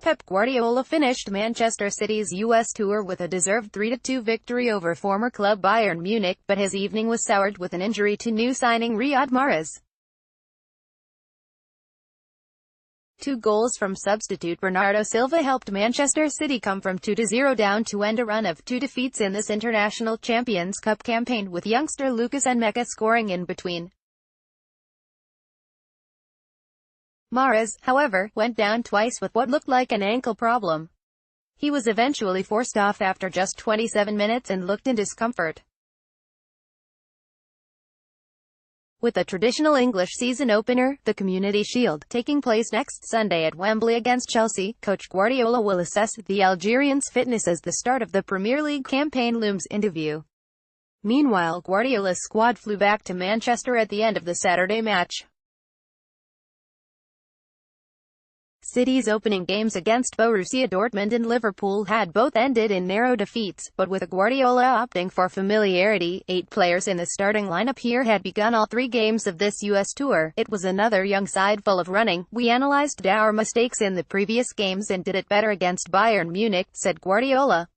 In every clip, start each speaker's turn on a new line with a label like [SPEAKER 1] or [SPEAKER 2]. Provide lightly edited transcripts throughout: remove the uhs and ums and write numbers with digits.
[SPEAKER 1] Pep Guardiola finished Manchester City's US tour with a deserved 3-2 victory over former club Bayern Munich, but his evening was soured with an injury to new signing Riyad Mahrez. 2 goals from substitute Bernardo Silva helped Manchester City come from 2-0 down to end a run of 2 defeats in this International Champions Cup campaign, with youngster Lucas Enmeca scoring in between. Mahrez, however, went down twice with what looked like an ankle problem. He was eventually forced off after just 27 minutes and looked in discomfort. With the traditional English season opener, the Community Shield, taking place next Sunday at Wembley against Chelsea, Coach Guardiola will assess the Algerians' fitness as the start of the Premier League campaign looms into view. Meanwhile, Guardiola's squad flew back to Manchester at the end of the Saturday match. City's opening games against Borussia Dortmund and Liverpool had both ended in narrow defeats, but with Guardiola opting for familiarity, 8 players in the starting lineup here had begun all 3 games of this US tour. It was another young side full of running. "We analysed our mistakes in the previous games and did it better against Bayern Munich," said Guardiola.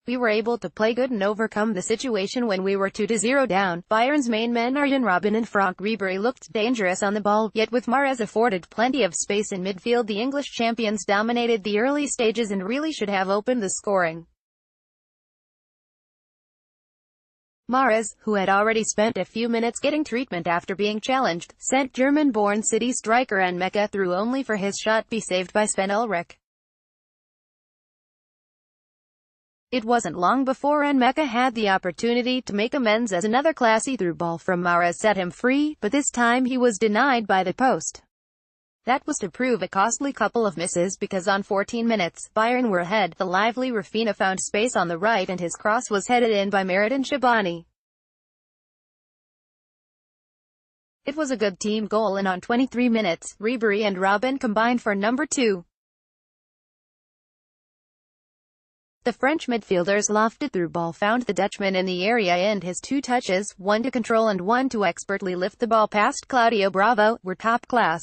[SPEAKER 1] "We were able to play good and overcome the situation when we were 2-0 down." Bayern's main men Arjen Robben and Franck Ribéry looked dangerous on the ball, yet with Mahrez afforded plenty of space in midfield, the English champions dominated the early stages and really should have opened the scoring. Mahrez, who had already spent a few minutes getting treatment after being challenged, sent German-born City striker Enmeca through only for his shot be saved by Sven Ulreich. It wasn't long before Enmeca had the opportunity to make amends as another classy through ball from Mahrez set him free, but this time he was denied by the post. That was to prove a costly couple of misses because on 14 minutes, Bayern were ahead. The lively Rafinha found space on the right and his cross was headed in by Mehrdin Shabani. It was a good team goal, and on 23 minutes, Ribéry and Robben combined for number 2. The French midfielder's lofted through ball found the Dutchman in the area, and his 2 touches, one to control and one to expertly lift the ball past Claudio Bravo, were top class.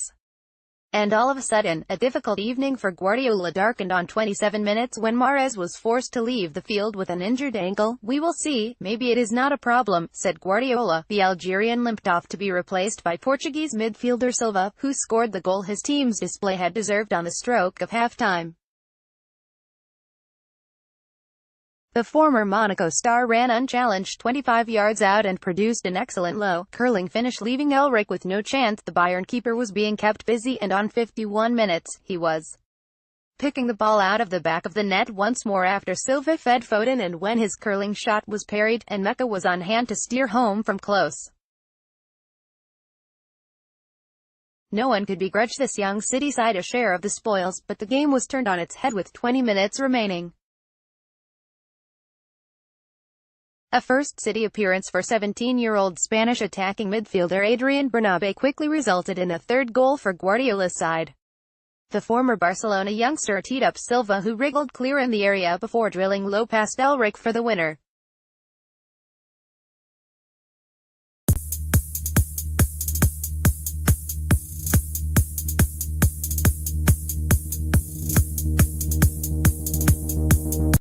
[SPEAKER 1] And all of a sudden, a difficult evening for Guardiola darkened on 27 minutes when Mahrez was forced to leave the field with an injured ankle. "We will see, maybe it is not a problem," said Guardiola. The Algerian limped off to be replaced by Portuguese midfielder Silva, who scored the goal his team's display had deserved on the stroke of half-time. The former Monaco star ran unchallenged 25 yards out and produced an excellent low, curling finish, leaving Ulreich with no chance. The Bayern keeper was being kept busy, and on 51 minutes, he was picking the ball out of the back of the net once more after Silva fed Foden, and when his curling shot was parried, Enmeca was on hand to steer home from close. No one could begrudge this young City side a share of the spoils, but the game was turned on its head with 20 minutes remaining. A first City appearance for 17-year-old Spanish attacking midfielder Adrian Bernabe quickly resulted in a 3rd goal for Guardiola's side. The former Barcelona youngster teed up Silva, who wriggled clear in the area before drilling low past Ulreich for the winner.